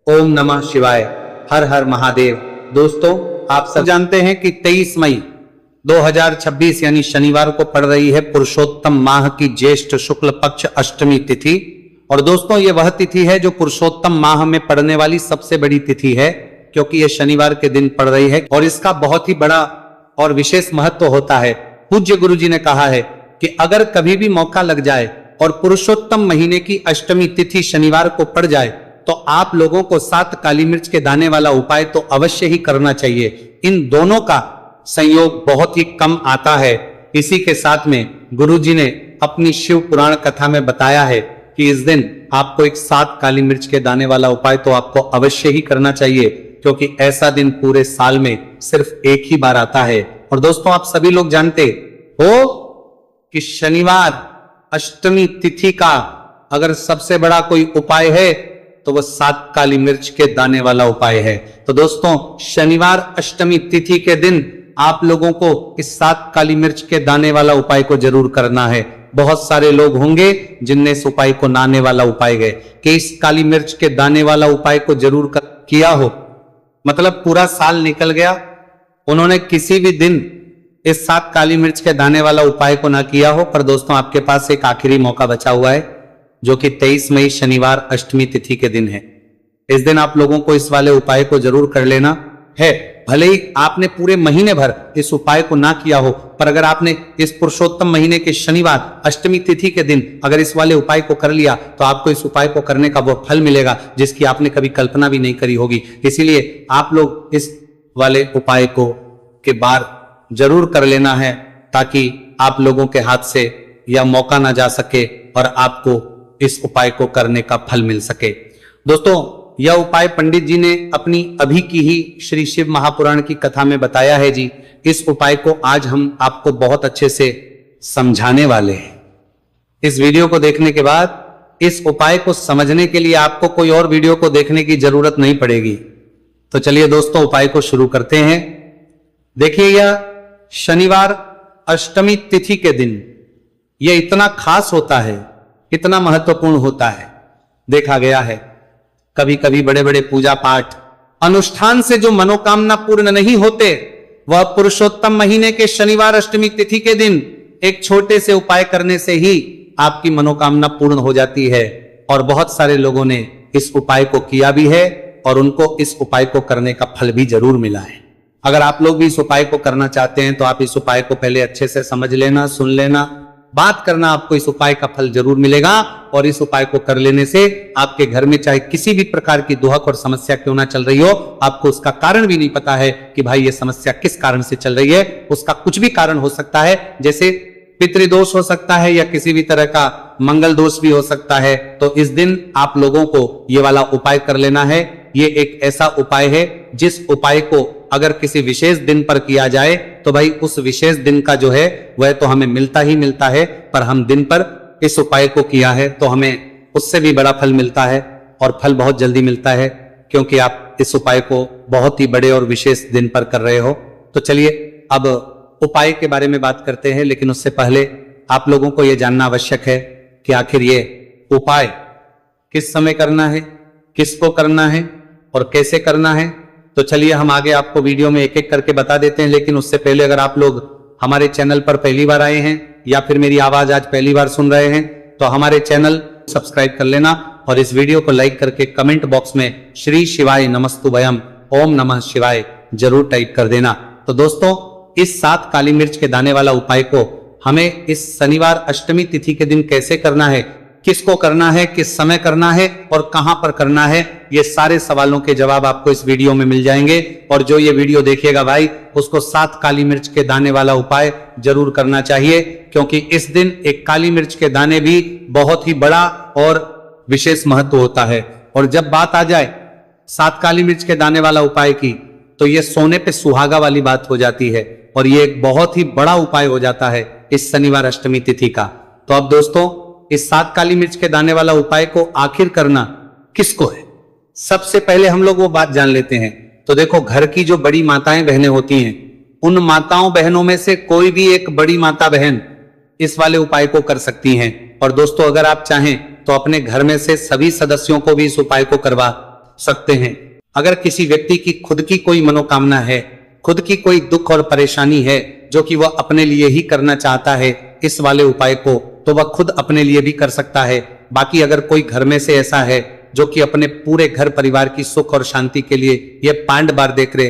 ओम नमः शिवाय। हर हर महादेव। दोस्तों, आप सब जानते हैं कि 23 मई 2026 यानी शनिवार को पड़ रही है पुरुषोत्तम माह की ज्येष्ठ शुक्ल पक्ष अष्टमी तिथि। और दोस्तों, ये वह तिथि है जो पुरुषोत्तम माह में पड़ने वाली सबसे बड़ी तिथि है, क्योंकि ये शनिवार के दिन पड़ रही है और इसका बहुत ही बड़ा और विशेष महत्व होता है। पूज्य गुरु जी ने कहा है कि अगर कभी भी मौका लग जाए और पुरुषोत्तम महीने की अष्टमी तिथि शनिवार को पड़ जाए तो आप लोगों को 7 काली मिर्च के दाने वाला उपाय तो अवश्य ही करना चाहिए। इन दोनों का संयोग बहुत ही कम आता है। इसी के साथ में गुरु जी ने अपनी शिव पुराण कथा में बताया है कि इस दिन आपको एक 7 काली मिर्च के दाने वाला उपाय तो आपको अवश्य ही करना चाहिए, क्योंकि ऐसा दिन पूरे साल में सिर्फ एक ही बार आता है। और दोस्तों, आप सभी लोग जानते हो कि शनिवार अष्टमी तिथि का अगर सबसे बड़ा कोई उपाय है तो वह 7 काली मिर्च के दाने वाला उपाय है। तो दोस्तों, शनिवार अष्टमी तिथि के दिन आप लोगों को इस 7 काली मिर्च के दाने वाला उपाय को जरूर करना है। बहुत सारे लोग होंगे जिनने इस उपाय को नाने वाला उपाय गए कि इस काली मिर्च के दाने वाला उपाय को जरूर किया हो, मतलब पूरा साल निकल गया, उन्होंने किसी भी दिन इस 7 काली मिर्च के दाने वाला उपाय को ना किया हो। पर दोस्तों, आपके पास एक आखिरी मौका बचा हुआ है, जो कि 23 मई शनिवार अष्टमी तिथि के दिन है। इस दिन आप लोगों को इस वाले उपाय को जरूर कर लेना है। भले ही आपने पूरे महीने भर इस उपाय को ना किया हो, पर अगर आपने इस पुरुषोत्तम महीने के शनिवार अष्टमी तिथि के दिन अगर इस वाले उपाय को कर लिया तो आपको इस उपाय को करने का वो फल मिलेगा जिसकी आपने कभी कल्पना भी नहीं करी होगी। इसीलिए आप लोग इस वाले उपाय को के बार जरूर कर लेना है, ताकि आप लोगों के हाथ से यह मौका ना जा सके और आपको इस उपाय को करने का फल मिल सके। दोस्तों, यह उपाय पंडित जी ने अपनी अभी की ही श्री शिव महापुराण की कथा में बताया है जी। इस उपाय को आज हम आपको बहुत अच्छे से समझाने वाले हैं। इस वीडियो को देखने के बाद इस उपाय को समझने के लिए आपको कोई और वीडियो को देखने की जरूरत नहीं पड़ेगी। तो चलिए दोस्तों, उपाय को शुरू करते हैं। देखिए, यह शनिवार अष्टमी तिथि के दिन यह इतना खास होता है, इतना महत्वपूर्ण होता है। देखा गया है कभी कभी बड़े बड़े पूजा पाठ अनुष्ठान से जो मनोकामना पूर्ण नहीं होते, वह पुरुषोत्तम महीने के शनिवार अष्टमी तिथि के दिन एक छोटे से उपाय करने से ही आपकी मनोकामना पूर्ण हो जाती है। और बहुत सारे लोगों ने इस उपाय को किया भी है और उनको इस उपाय को करने का फल भी जरूर मिला है। अगर आप लोग भी इस उपाय को करना चाहते हैं तो आप इस उपाय को पहले अच्छे से समझ लेना, सुन लेना, बात करना, आपको इस उपाय का फल जरूर मिलेगा। और इस उपाय को कर लेने से आपके घर में चाहे किसी भी प्रकार की दुहक और समस्या क्यों ना चल रही हो, आपको उसका कारण भी नहीं पता है कि भाई ये समस्या किस कारण से चल रही है। उसका कुछ भी कारण हो सकता है, जैसे पितृदोष हो सकता है या किसी भी तरह का मंगल दोष भी हो सकता है। तो इस दिन आप लोगों को ये वाला उपाय कर लेना है। ये एक ऐसा उपाय है जिस उपाय को अगर किसी विशेष दिन पर किया जाए तो भाई उस विशेष दिन का जो है वह तो हमें मिलता ही मिलता है, पर हम दिन पर इस उपाय को किया है तो हमें उससे भी बड़ा फल मिलता है और फल बहुत जल्दी मिलता है, क्योंकि आप इस उपाय को बहुत ही बड़े और विशेष दिन पर कर रहे हो। तो चलिए अब उपाय के बारे में बात करते हैं, लेकिन उससे पहले आप लोगों को यह जानना आवश्यक है कि आखिर ये उपाय किस समय करना है, किसको करना है और कैसे करना है। तो चलिए हम आगे आपको वीडियो में एक एक करके बता देते हैं। लेकिन उससे पहले अगर आप लोग हमारे चैनल पर पहली बार आए हैं या फिर मेरी आवाज आज पहली बार सुन रहे हैं तो हमारे चैनल सब्सक्राइब कर लेना और इस वीडियो को लाइक करके कमेंट बॉक्स में श्री शिवाय नमस्तुभयम ओम नमः शिवाय जरूर टाइप कर देना। तो दोस्तों, इस 7 काली मिर्च के दाने वाला उपाय को हमें इस शनिवार अष्टमी तिथि के दिन कैसे करना है, किसको करना है, किस समय करना है और कहां पर करना है, ये सारे सवालों के जवाब आपको इस वीडियो में मिल जाएंगे। और जो ये वीडियो देखेगा भाई, उसको 7 काली मिर्च के दाने वाला उपाय जरूर करना चाहिए, क्योंकि इस दिन एक काली मिर्च के दाने भी बहुत ही बड़ा और विशेष महत्व होता है। और जब बात आ जाए 7 काली मिर्च के दाने वाला उपाय की, तो ये सोने पे सुहागा वाली बात हो जाती है और ये एक बहुत ही बड़ा उपाय हो जाता है इस शनिवार अष्टमी तिथि का। तो अब दोस्तों, इस 7 काली मिर्च के दाने वाला उपाय को आखिर करना किसको है, सबसे पहले हम लोग वो बात जान लेते हैं। तो देखो, घर की जो बड़ी माताएं बहनें होती हैं, उन माताओं बहनों में से कोई भी एक बड़ी माता बहन इस वाले उपाय को कर सकती हैं। और दोस्तों, अगर आप चाहें तो अपने घर में से सभी सदस्यों को भी इस उपाय को करवा सकते हैं। अगर किसी व्यक्ति की खुद की कोई मनोकामना है, खुद की कोई दुख और परेशानी है जो कि वह अपने लिए ही करना चाहता है इस वाले उपाय को, तो वह खुद अपने लिए भी कर सकता है। बाकी अगर कोई घर में से ऐसा है जो कि अपने पूरे घर परिवार की सुख और शांति के लिए यह 5 बार देखरे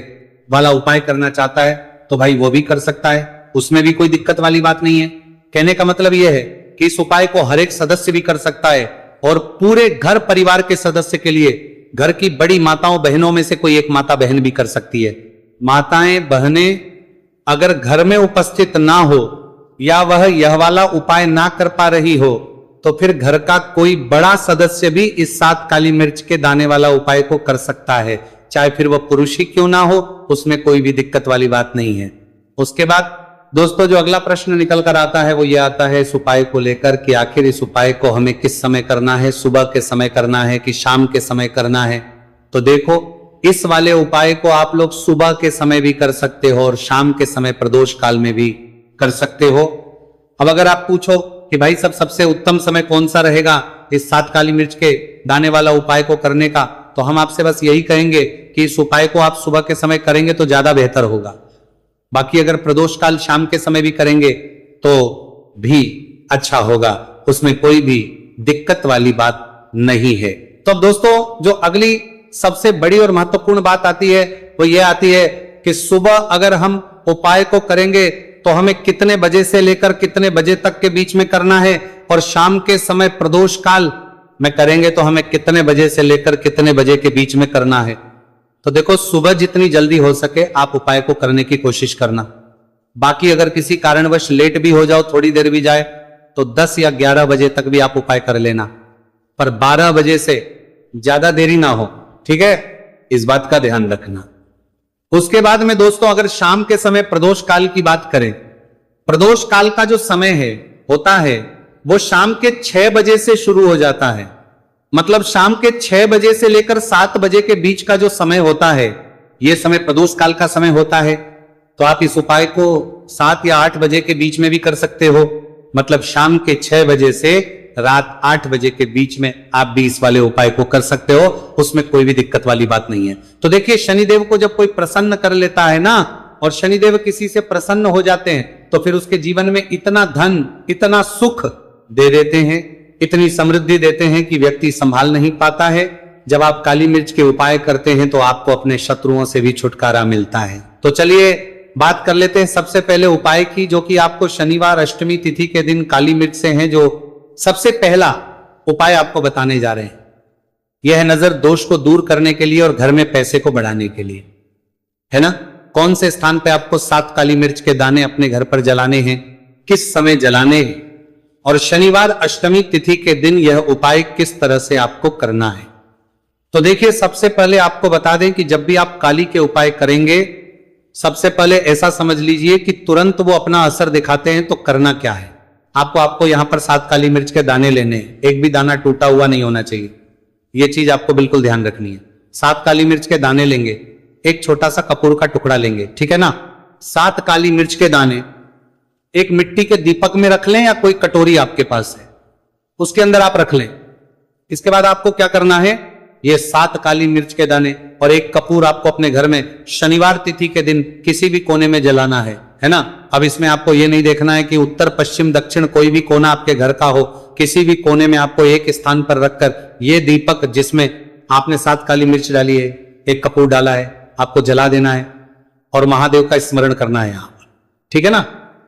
वाला उपाय करना चाहता है तो भाई वो भी कर सकता है, उसमें भी कोई दिक्कत वाली बात नहीं है। कहने का मतलब यह है कि इस उपाय को हर एक सदस्य भी कर सकता है और पूरे घर परिवार के सदस्य के लिए, घर की बड़ी माताओं बहनों में से कोई एक माता बहन भी कर सकती है। माताएं बहनें अगर घर में उपस्थित ना हो या वह यह वाला उपाय ना कर पा रही हो तो फिर घर का कोई बड़ा सदस्य भी इस 7 काली मिर्च के दाने वाला उपाय को कर सकता है, चाहे फिर वह पुरुष ही क्यों ना हो, उसमें कोई भी दिक्कत वाली बात नहीं है। उसके बाद दोस्तों जो अगला प्रश्न निकल कर आता है वो ये आता है इस उपाय को लेकर कि आखिर इस उपाय को हमें किस समय करना है, सुबह के समय करना है कि शाम के समय करना है। तो देखो, इस वाले उपाय को आप लोग सुबह के समय भी कर सकते हो और शाम के समय प्रदोष काल में भी कर सकते हो। अब अगर आप पूछो कि भाई सबसे उत्तम समय कौन सा रहेगा इस 7 काली मिर्च के दाने वाला उपाय को करने का, तो हम आपसे बस यही कहेंगे कि इस उपाय को आप सुबह के समय करेंगे तो ज्यादा बेहतर होगा। बाकी अगर प्रदोष काल शाम के समय भी करेंगे तो भी अच्छा होगा, उसमें कोई भी दिक्कत वाली बात नहीं है। तो अब दोस्तों जो अगली सबसे बड़ी और महत्वपूर्ण बात आती है वो ये आती है कि सुबह अगर हम उपाय को करेंगे तो हमें कितने बजे से लेकर कितने बजे तक के बीच में करना है, और शाम के समय प्रदोष काल में करेंगे तो हमें कितने बजे से लेकर कितने बजे के बीच में करना है। तो देखो, सुबह जितनी जल्दी हो सके आप उपाय को करने की कोशिश करना। बाकी अगर किसी कारणवश लेट भी हो जाओ, थोड़ी देर भी जाए, तो 10 या 11 बजे तक भी आप उपाय कर लेना, पर 12 बजे से ज्यादा देरी ना हो, ठीक है, इस बात का ध्यान रखना। उसके बाद में दोस्तों अगर शाम के समय प्रदोष काल की बात करें, प्रदोष काल का जो समय है होता है वो शाम के 6 बजे से शुरू हो जाता है। मतलब शाम के 6 बजे से लेकर 7 बजे के बीच का जो समय होता है यह समय प्रदोष काल का समय होता है। तो आप इस उपाय को 7 या 8 बजे के बीच में भी कर सकते हो। मतलब शाम के 6 बजे से रात 8 बजे के बीच में आप भी इस वाले उपाय को कर सकते हो, उसमें कोई भी दिक्कत वाली बात नहीं है। तो देखिए, शनिदेव को जब कोई प्रसन्न कर लेता है ना, और शनिदेव किसी से प्रसन्न हो जाते हैं तो फिर उसके जीवन में इतना धन, इतना सुख दे देते हैं, इतनी समृद्धि देते हैं कि व्यक्ति संभाल नहीं पाता है। जब आप काली मिर्च के उपाय करते हैं तो आपको अपने शत्रुओं से भी छुटकारा मिलता है। तो चलिए बात कर लेते हैं सबसे पहले उपाय की, जो कि आपको शनिवार अष्टमी तिथि के दिन काली मिर्च से है। जो सबसे पहला उपाय आपको बताने जा रहे हैं यह है नजर दोष को दूर करने के लिए और घर में पैसे को बढ़ाने के लिए, है ना। कौन से स्थान पे आपको 7 काली मिर्च के दाने अपने घर पर जलाने हैं, किस समय जलाने हैं, और शनिवार अष्टमी तिथि के दिन यह उपाय किस तरह से आपको करना है। तो देखिए, सबसे पहले आपको बता दें कि जब भी आप काली के उपाय करेंगे, सबसे पहले ऐसा समझ लीजिए कि तुरंत वो अपना असर दिखाते हैं। तो करना क्या है, आपको यहां पर 7 काली मिर्च के दाने लेने हैं, एक भी दाना टूटा हुआ नहीं होना चाहिए, यह चीज आपको बिल्कुल ध्यान रखनी है। 7 काली मिर्च के दाने लेंगे, एक छोटा सा कपूर का टुकड़ा लेंगे, ठीक है ना। 7 काली मिर्च के दाने एक मिट्टी के दीपक में रख लें या कोई कटोरी आपके पास है उसके अंदर आप रख लें। इसके बाद आपको क्या करना है, ये 7 काली मिर्च के दाने और एक कपूर आपको अपने घर में शनिवार तिथि के दिन किसी भी कोने में जलाना है ना। अब इसमें आपको ये नहीं देखना है कि उत्तर पश्चिम दक्षिण कोई भी कोना आपके घर का हो, किसी भी कोने में आपको एक स्थान पर रखकर ये दीपक जिसमें आपने 7 काली मिर्च डाली है, एक कपूर डाला है, आपको जला देना है और महादेव का स्मरण करना है यहां पर, ठीक है ना।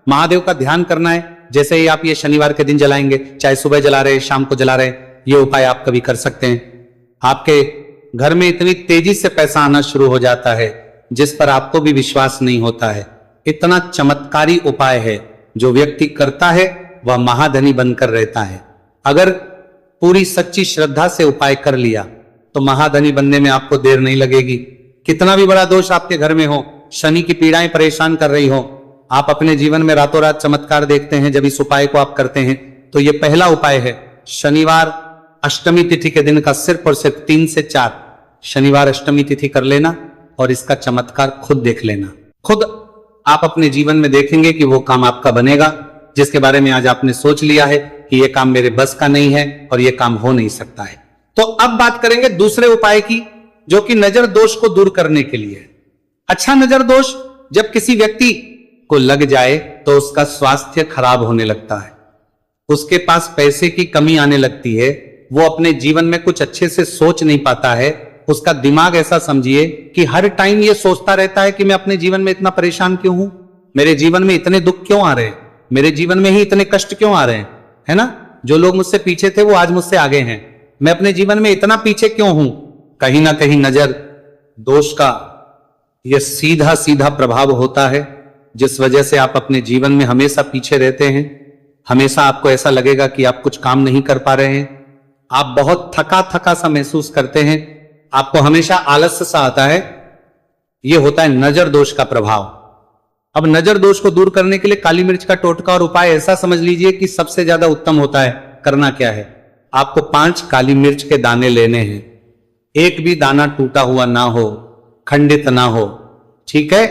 महादेव का ध्यान करना है। जैसे ही आप ये शनिवार के दिन जलाएंगे, चाहे सुबह जला रहे शाम को जला रहे, ये उपाय आप कभी कर सकते हैं। आपके घर में इतनी तेजी से पैसा आना शुरू हो जाता है जिस पर आपको भी विश्वास नहीं होता है। इतना चमत्कारी उपाय है, जो व्यक्ति करता है वह महाधनी बनकर रहता है। अगर पूरी सच्ची श्रद्धा से उपाय कर लिया तो महाधनी बनने में आपको देर नहीं लगेगी। कितना भी बड़ा दोष आपके घर में हो, शनि की पीड़ाएं परेशान कर रही हो, आप अपने जीवन में रातों रात चमत्कार देखते हैं जब इस उपाय को आप करते हैं। तो ये पहला उपाय है, शनिवार अष्टमी तिथि के दिन का सिर्फ और सिर्फ 3 से 4 शनिवार अष्टमी तिथि कर लेना और इसका चमत्कार खुद देख लेना। खुद आप अपने जीवन में देखेंगे कि वो काम आपका बनेगा जिसके बारे में आज आपने सोच लिया है कि ये काम मेरे बस का नहीं है और ये काम हो नहीं सकता है। तो अब बात करेंगे दूसरे उपाय की, जो कि नजर दोष को दूर करने के लिए है। अच्छा नजर दोष जब किसी व्यक्ति को लग जाए तो उसका स्वास्थ्य खराब होने लगता है, उसके पास पैसे की कमी आने लगती है, वो अपने जीवन में कुछ अच्छे से सोच नहीं पाता है, उसका दिमाग ऐसा समझिए कि हर टाइम ये सोचता रहता है कि मैं अपने जीवन में इतना परेशान क्यों हूं, मेरे जीवन में इतने दुख क्यों आ रहे हैं, मेरे जीवन में ही इतने कष्ट क्यों आ रहे हैं, है ना। जो लोग मुझसे पीछे थे वो आज मुझसे आगे हैं, मैं अपने जीवन में इतना पीछे क्यों हूं। कहीं ना कहीं नजर दोष का यह सीधा सीधा प्रभाव होता है, जिस वजह से आप अपने जीवन में हमेशा पीछे रहते हैं, हमेशा आपको ऐसा लगेगा कि आप कुछ काम नहीं कर पा रहे हैं, आप बहुत थका थका सा महसूस करते हैं, आपको हमेशा आलस्य सा आता है। यह होता है नजर दोष का प्रभाव। अब नजर दोष को दूर करने के लिए काली मिर्च का टोटका और उपाय ऐसा समझ लीजिए कि सबसे ज्यादा उत्तम होता है। करना क्या है, आपको 5 काली मिर्च के दाने लेने हैं, एक भी दाना टूटा हुआ ना हो, खंडित ना हो, ठीक है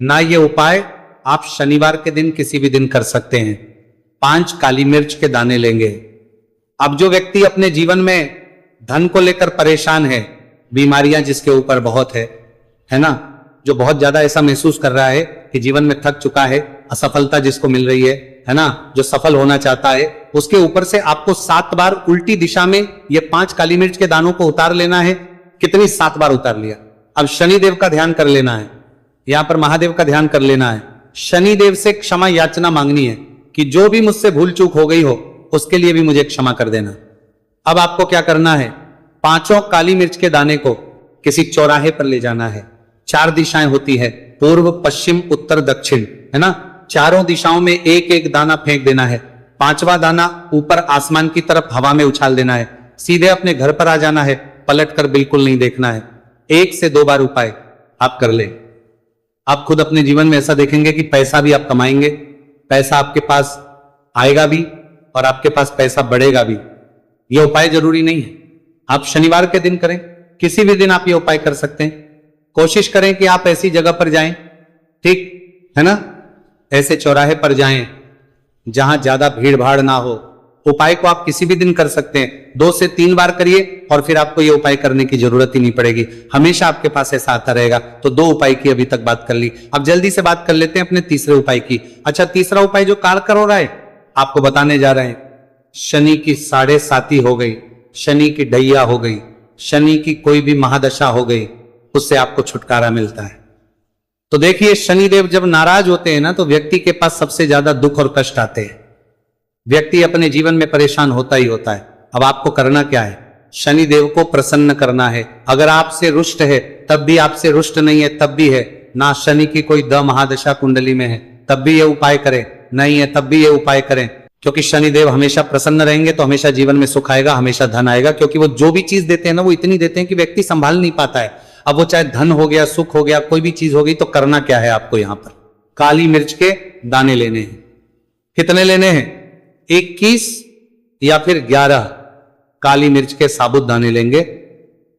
ना। यह उपाय आप शनिवार के दिन किसी भी दिन कर सकते हैं। 5 काली मिर्च के दाने लेंगे। अब जो व्यक्ति अपने जीवन में धन को लेकर परेशान है, बीमारियां जिसके ऊपर बहुत है ना, जो बहुत ज्यादा ऐसा महसूस कर रहा है कि जीवन में थक चुका है, असफलता जिसको मिल रही है ना, जो सफल होना चाहता है, उसके ऊपर से आपको 7 बार उल्टी दिशा में ये 5 काली मिर्च के दानों को उतार लेना है। कितनी 7 बार उतार लिया। अब शनिदेव का ध्यान कर लेना है, यहां पर महादेव का ध्यान कर लेना है, शनिदेव से क्षमा याचना मांगनी है कि जो भी मुझसे भूल चूक हो गई हो उसके लिए भी मुझे क्षमा कर देना। अब आपको क्या करना है, 5 काली मिर्च के दाने को किसी चौराहे पर ले जाना है। 4 दिशाएं होती है, पूर्व पश्चिम उत्तर दक्षिण, है ना। चारों दिशाओं में एक एक दाना फेंक देना है। 5वां दाना ऊपर आसमान की तरफ हवा में उछाल देना है। सीधे अपने घर पर आ जाना है, पलटकर बिल्कुल नहीं देखना है। 1 से 2 बार उपाय आप कर ले। आप खुद अपने जीवन में ऐसा देखेंगे कि पैसा भी आप कमाएंगे, पैसा आपके पास आएगा भी और आपके पास पैसा बढ़ेगा भी। यह उपाय जरूरी नहीं है आप शनिवार के दिन करें, किसी भी दिन आप ये उपाय कर सकते हैं। कोशिश करें कि आप ऐसी जगह पर जाएं, ठीक है ना, ऐसे चौराहे पर जाएं जहां ज्यादा भीड़ भाड़ ना हो। उपाय को आप किसी भी दिन कर सकते हैं, 2 से 3 बार करिए और फिर आपको ये उपाय करने की जरूरत ही नहीं पड़ेगी, हमेशा आपके पास ऐसा आता रहेगा। तो 2 उपाय की अभी तक बात कर ली। अब जल्दी से बात कर लेते हैं अपने तीसरे उपाय की। अच्छा, तीसरा उपाय जो कारगर हो रहा है आपको बताने जा रहे हैं। शनि की 7.5 हो गई, शनि की ढैया हो गई, शनि की कोई भी महादशा हो गई, उससे आपको छुटकारा मिलता है। तो देखिए, शनिदेव जब नाराज होते हैं ना तो व्यक्ति के पास सबसे ज्यादा दुख और कष्ट आते हैं, व्यक्ति अपने जीवन में परेशान होता ही होता है। अब आपको करना क्या है, शनिदेव को प्रसन्न करना है। अगर आपसे रुष्ट है तब भी, आपसे रुष्ट नहीं है तब भी है ना, शनि की कोई द महादशा कुंडली में है तब भी ये उपाय करें, नहीं है तब भी ये उपाय करें, क्योंकि शनिदेव हमेशा प्रसन्न रहेंगे तो हमेशा जीवन में सुख आएगा, हमेशा धन आएगा। क्योंकि वो जो भी चीज देते हैं ना वो इतनी देते हैं कि व्यक्ति संभाल नहीं पाता है। अब वो चाहे धन हो गया, सुख हो गया, कोई भी चीज हो गई। तो करना क्या है आपको, यहां पर काली मिर्च के दाने लेने हैं। कितने लेने हैं, 21 या फिर 11 काली मिर्च के साबुत दाने लेंगे।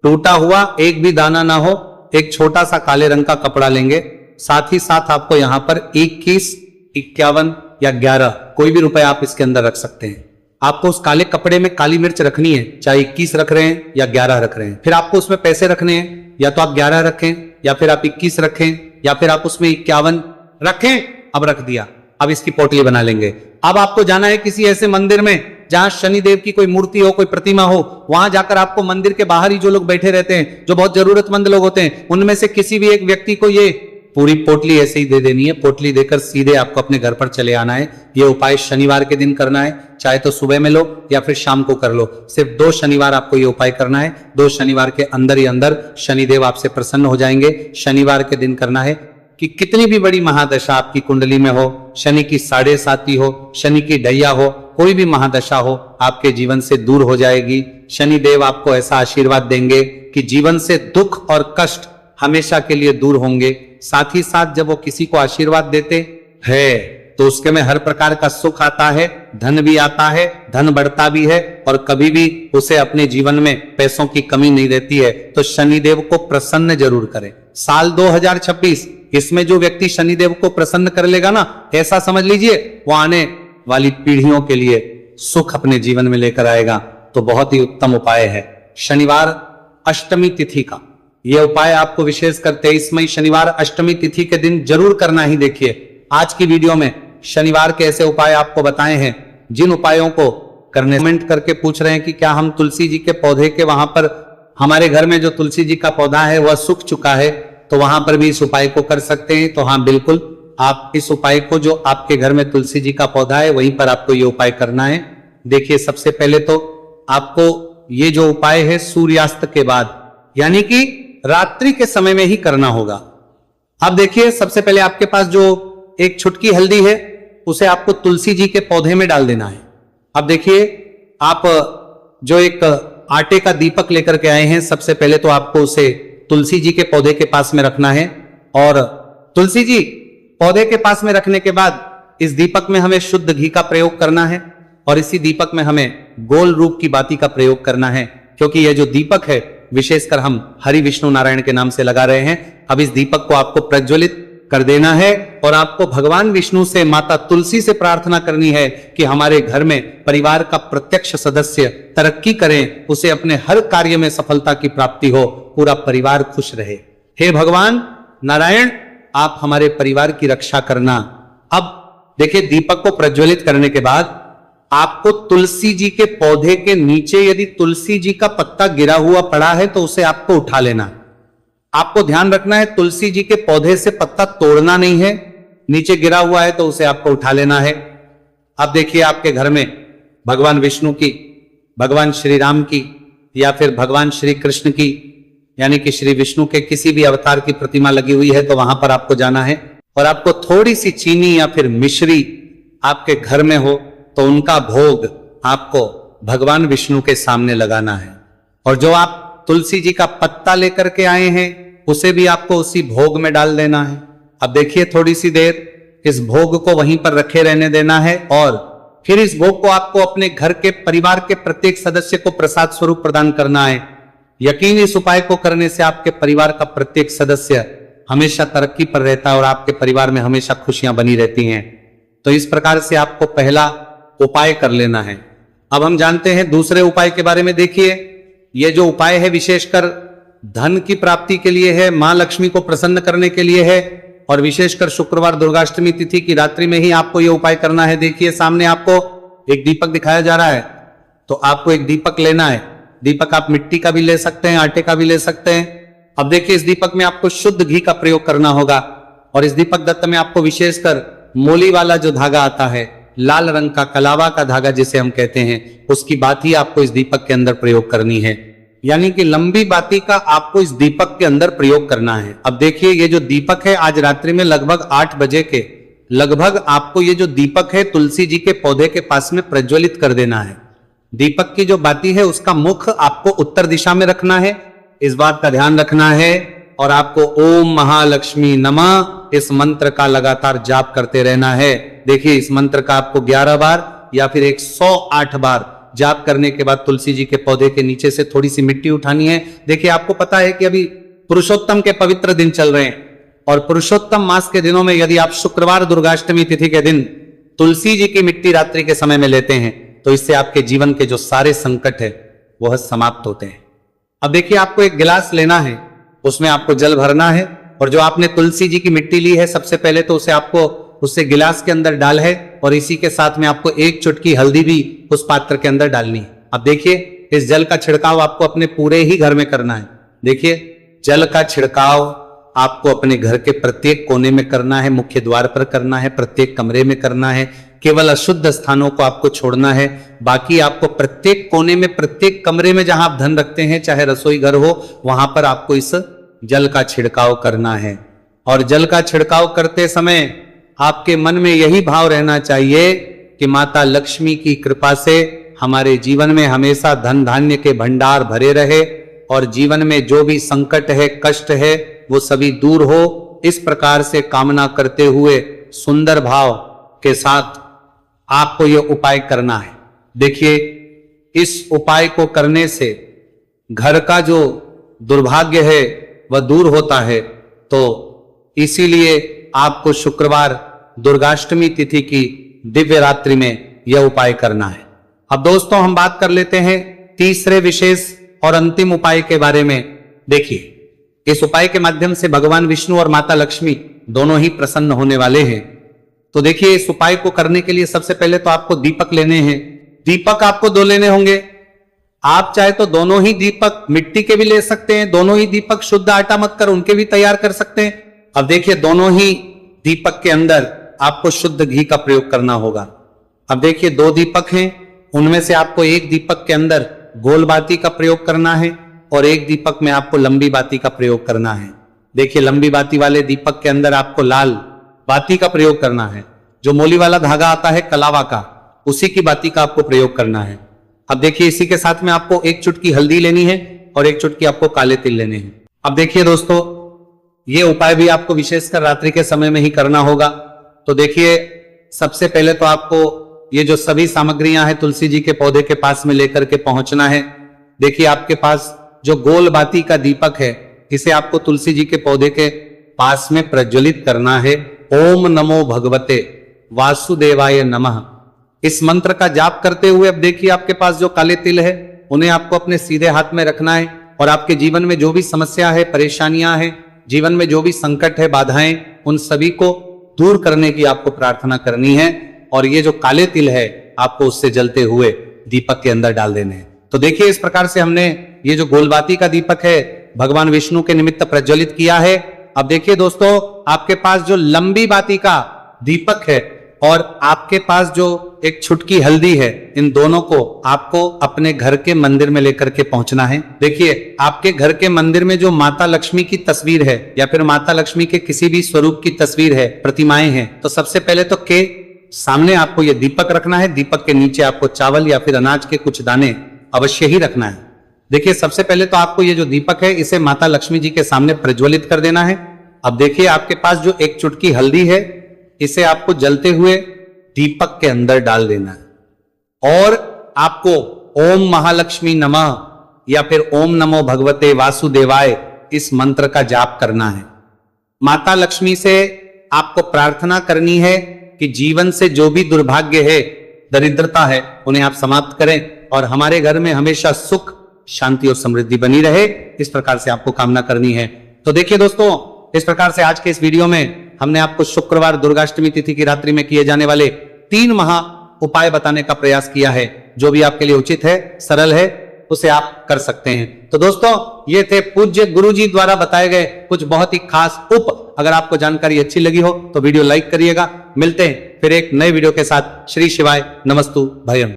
टूटा हुआ एक भी दाना ना हो, एक छोटा सा काले रंग का कपड़ा लेंगे। साथ ही साथ आपको यहां पर 21, 51 या 11 कोई भी रुपए आप इसके अंदर रख सकते हैं। आपको उस काले कपड़े में काली मिर्च रखनी है, चाहे 21 रख रहे हैं या 11 रख रहे हैं। फिर आपको उसमें पैसे रखने हैं, या तो आप 11 रखें या फिर आप 21 रखें या फिर आप उसमें 51 रखें। अब रख दिया, अब इसकी पोटली बना लेंगे। अब आपको जाना है किसी ऐसे मंदिर में जहां शनिदेव की कोई मूर्ति हो, कोई प्रतिमा हो। वहां जाकर आपको मंदिर के बाहर ही जो लोग बैठे रहते हैं, जो बहुत जरूरतमंद लोग होते हैं, उनमें से किसी भी एक व्यक्ति को ये पूरी पोटली ऐसे ही दे देनी है। पोटली देकर सीधे आपको अपने घर पर चले आना है। ये उपाय शनिवार के दिन करना है, चाहे तो सुबह में लो या फिर शाम को कर लो। सिर्फ 2 शनिवार आपको ये उपाय करना है। 2 शनिवार के अंदर ही अंदर शनिदेव आपसे प्रसन्न हो जाएंगे। शनिवार के दिन करना है कि कितनी भी बड़ी महादशा आपकी कुंडली में हो, शनि की 7.5 हो, शनि की ढैया हो, कोई भी महादशा हो, आपके जीवन से दूर हो जाएगी। शनिदेव आपको ऐसा आशीर्वाद देंगे कि जीवन से दुख और कष्ट हमेशा के लिए दूर होंगे। साथ ही साथ जब वो किसी को आशीर्वाद देते हैं तो उसके में हर प्रकार का सुख आता है, धन भी आता है, धन बढ़ता भी है और कभी भी उसे अपने जीवन में पैसों की कमी नहीं रहती है। तो शनिदेव को प्रसन्न जरूर करें। साल 2026 इसमें जो व्यक्ति शनिदेव को प्रसन्न कर लेगा ना, ऐसा समझ लीजिए वो आने वाली पीढ़ियों के लिए सुख अपने जीवन में लेकर आएगा। तो बहुत ही उत्तम उपाय है। शनिवार अष्टमी तिथि का यह उपाय आपको विशेषकर 23 मई शनिवार अष्टमी तिथि के दिन जरूर करना ही। देखिए आज की वीडियो में शनिवार के ऐसे उपाय आपको बताए हैं जिन उपायों को करने। कमेंट करके पूछ रहे हैं कि क्या हम तुलसी जी के पौधे के वहां पर, हमारे घर में जो तुलसी जी का पौधा है वह सूख चुका है, तो वहां पर भी इस उपाय को कर सकते हैं। तो हाँ बिल्कुल, आप इस उपाय को, जो आपके घर में तुलसी जी का पौधा है वहीं पर आपको ये उपाय करना है। देखिए सबसे पहले तो आपको ये जो उपाय है सूर्यास्त के बाद, यानी कि रात्रि के समय में ही करना होगा। अब देखिए सबसे पहले आपके पास जो एक छुटकी हल्दी है उसे आपको तुलसी जी के पौधे में डाल देना है। अब देखिए आप जो एक आटे का दीपक लेकर के आए हैं, सबसे पहले तो आपको उसे तुलसी जी के पौधे के पास में रखना है। और तुलसी जी पौधे के पास में रखने के बाद इस दीपक में हमें शुद्ध घी का प्रयोग करना है और इसी दीपक में हमें गोल रूप की बाती का प्रयोग करना है, क्योंकि यह जो दीपक है विशेषकर हम हरि विष्णु नारायण के नाम से लगा रहे हैं। अब इस दीपक को आपको प्रज्वलित कर देना है और आपको भगवान विष्णु से, माता तुलसी से प्रार्थना करनी है कि हमारे घर में परिवार का प्रत्यक्ष सदस्य तरक्की करें, उसे अपने हर कार्य में सफलता की प्राप्ति हो, पूरा परिवार खुश रहे। हे भगवान नारायण, आप हमारे परिवार की रक्षा करना। अब देखिए दीपक को प्रज्वलित करने के बाद आपको तुलसी जी के पौधे के नीचे यदि तुलसी जी का पत्ता गिरा हुआ पड़ा है तो उसे आपको उठा लेना। आपको ध्यान रखना है तुलसी जी के पौधे से पत्ता तोड़ना नहीं है, नीचे गिरा हुआ है तो उसे आपको उठा लेना है। अब देखिए आपके घर में भगवान विष्णु की, भगवान श्री राम की या फिर भगवान श्री कृष्ण की, यानी कि श्री विष्णु के किसी भी अवतार की प्रतिमा लगी हुई है तो वहां पर आपको जाना है और आपको थोड़ी सी चीनी या फिर मिश्री आपके घर में हो तो उनका भोग आपको भगवान विष्णु के सामने लगाना है। और जो आप तुलसी जी का पत्ता लेकर के आए हैं उसे भी आपको उसी भोग में डाल देना है। अब देखिए थोड़ी सी देर इस भोग को वहीं पर रखे रहने देना है और फिर इस भोग को आपको अपने घर के परिवार के प्रत्येक सदस्य को प्रसाद स्वरूप प्रदान करना है। यकीन, इस उपाय को करने से आपके परिवार का प्रत्येक सदस्य हमेशा तरक्की पर रहता है और आपके परिवार में हमेशा खुशियां बनी रहती हैं। तो इस प्रकार से आपको पहला उपाय कर लेना है। अब हम जानते हैं दूसरे उपाय के बारे में। देखिए यह जो उपाय है विशेषकर धन की प्राप्ति के लिए है, मां लक्ष्मी को प्रसन्न करने के लिए है और विशेषकर शुक्रवार दुर्गाष्टमी तिथि की रात्रि में ही आपको यह उपाय करना है। देखिए सामने आपको एक दीपक दिखाया जा रहा है, तो आपको एक दीपक लेना है। दीपक आप मिट्टी का भी ले सकते हैं, आटे का भी ले सकते हैं। अब देखिए इस दीपक में आपको शुद्ध घी का प्रयोग करना होगा और इस दीपक दत्त में आपको विशेषकर मोली वाला जो धागा आता है, लाल रंग का कलावा का धागा जिसे हम कहते हैं, उसकी बाती आपको इस दीपक के अंदर प्रयोग करनी है, यानी कि लंबी बाती का आपको इस दीपक के अंदर प्रयोग करना है। अब देखिए ये जो दीपक है आज रात्रि में लगभग 8 बजे के लगभग आपको ये जो दीपक है तुलसी जी के पौधे के पास में प्रज्वलित कर देना है। दीपक की जो बाती है उसका मुख आपको उत्तर दिशा में रखना है, इस बात का ध्यान रखना है। और आपको ओम महालक्ष्मी नमः इस मंत्र का लगातार जाप करते रहना है। देखिए इस मंत्र का आपको 11 बार या फिर 108 बार जाप करने के बाद तुलसी जी के पौधे के नीचे से थोड़ी सी मिट्टी उठानी है। देखिए आपको पता है कि अभी पुरुषोत्तम के पवित्र दिन चल रहे हैं और पुरुषोत्तम मास के दिनों में यदि आप शुक्रवार दुर्गाष्टमी तिथि के दिन तुलसी जी की मिट्टी रात्रि के समय में लेते हैं तो इससे आपके जीवन के जो सारे संकट है वह समाप्त होते हैं। अब देखिए आपको एक गिलास लेना है, उसमें आपको जल भरना है और जो आपने तुलसी जी की मिट्टी ली है सबसे पहले तो उसे आपको उससे गिलास के अंदर डाल है और इसी के साथ में आपको एक चुटकी हल्दी भी उस पात्र के अंदर डालनी है। अब देखिए इस जल का छिड़काव आपको अपने पूरे ही घर में करना है। देखिए जल का छिड़काव आपको अपने घर के प्रत्येक कोने में करना है, मुख्य द्वार पर करना है, प्रत्येक कमरे में करना है, केवल अशुद्ध स्थानों को आपको छोड़ना है। बाकी आपको प्रत्येक कोने में, प्रत्येक कमरे में जहां आप धन रखते हैं, चाहे रसोई घर हो, वहां पर आपको इस जल का छिड़काव करना है। और जल का छिड़काव करते समय आपके मन में यही भाव रहना चाहिए कि माता लक्ष्मी की कृपा से हमारे जीवन में हमेशा धन धान्य के भंडार भरे रहे और जीवन में जो भी संकट है, कष्ट है, वो सभी दूर हो। इस प्रकार से कामना करते हुए सुंदर भाव के साथ आपको यह उपाय करना है। देखिए इस उपाय को करने से घर का जो दुर्भाग्य है वह दूर होता है। तो इसीलिए आपको शुक्रवार दुर्गाष्टमी तिथि की दिव्य रात्रि में यह उपाय करना है। अब दोस्तों हम बात कर लेते हैं तीसरे विशेष और अंतिम उपाय के बारे में। देखिए इस उपाय के माध्यम से भगवान विष्णु और माता लक्ष्मी दोनों ही प्रसन्न होने वाले हैं। तो देखिए, इस उपाय को करने के लिए सबसे पहले तो आपको दीपक लेने हैं। दीपक आपको 2 लेने होंगे। आप चाहे तो दोनों ही दीपक मिट्टी के भी ले सकते हैं, दोनों ही दीपक शुद्ध आटा मत कर उनके भी तैयार कर सकते हैं। अब देखिए, दोनों ही दीपक के अंदर आपको शुद्ध घी का प्रयोग करना होगा। अब देखिए, 2 दीपक हैं, उनमें से आपको एक दीपक के अंदर गोल बाती का प्रयोग करना है और एक दीपक में आपको लंबी बाती का प्रयोग करना है। देखिए, लंबी बाती वाले दीपक के अंदर आपको लाल बाती का प्रयोग करना है। जो मोली वाला धागा आता है कलावा का, उसी की बाती का आपको प्रयोग करना है। अब देखिए, इसी के साथ में आपको 1 चुटकी हल्दी लेनी है और 1 चुटकी आपको काले तिल लेने हैं। अब देखिए दोस्तों, ये उपाय भी आपको विशेषकर रात्रि के समय में ही करना होगा। तो देखिए, सबसे पहले तो आपको ये जो सभी सामग्रियां हैं तुलसी जी के पौधे के पास में लेकर के पहुंचना है। देखिए, आपके पास जो गोल बाती का दीपक है, इसे आपको तुलसी जी के पौधे के पास में प्रज्वलित करना है। ओम नमो भगवते वासुदेवाय नमः, इस मंत्र का जाप करते हुए अब देखिए, आपके पास जो काले तिल है उन्हें आपको अपने सीधे हाथ में रखना है और आपके जीवन में जो भी समस्या है, परेशानियां हैं, जीवन में जो भी संकट है, बाधाएं, उन सभी को दूर करने की आपको प्रार्थना करनी है। और ये जो काले तिल है आपको उससे जलते हुए दीपक के अंदर डाल देने हैं। तो देखिए, इस प्रकार से हमने ये जो गोलबाती का दीपक है भगवान विष्णु के निमित्त प्रज्वलित किया है। अब देखिए दोस्तों, आपके पास जो लंबी बाती का दीपक है और आपके पास जो एक छुटकी हल्दी है, इन दोनों को आपको अपने घर के मंदिर में लेकर के पहुंचना है। देखिए, आपके घर के मंदिर में जो माता लक्ष्मी की तस्वीर है या फिर माता लक्ष्मी के किसी भी स्वरूप की तस्वीर है, प्रतिमाएं हैं, तो सबसे पहले तो के सामने आपको ये दीपक रखना है। दीपक के नीचे आपको चावल या फिर अनाज के कुछ दाने अवश्य ही रखना है। देखिए, सबसे पहले तो आपको ये जो दीपक है इसे माता लक्ष्मी जी के सामने प्रज्वलित कर देना है। अब देखिए, आपके पास जो 1 चुटकी हल्दी है, इसे आपको जलते हुए दीपक के अंदर डाल देना है और आपको ओम महालक्ष्मी नमः या फिर ओम नमो भगवते वासुदेवाय इस मंत्र का जाप करना है। माता लक्ष्मी से आपको प्रार्थना करनी है कि जीवन से जो भी दुर्भाग्य है, दरिद्रता है, उन्हें आप समाप्त करें और हमारे घर में हमेशा सुख, शांति और समृद्धि बनी रहे। इस प्रकार से आपको कामना करनी है। तो देखिए दोस्तों, इस प्रकार से आज के इस वीडियो में हमने आपको शुक्रवार दुर्गाष्टमी तिथि की रात्रि में किए जाने वाले 3 महा उपाय बताने का प्रयास किया है। जो भी आपके लिए उचित है, सरल है, उसे आप कर सकते हैं। तो दोस्तों, ये थे पूज्य गुरुजी द्वारा बताए गए कुछ बहुत ही खास अगर आपको जानकारी अच्छी लगी हो तो वीडियो लाइक करिएगा। मिलते हैं फिर एक नए वीडियो के साथ। श्री शिवाय नमस्तु भयम।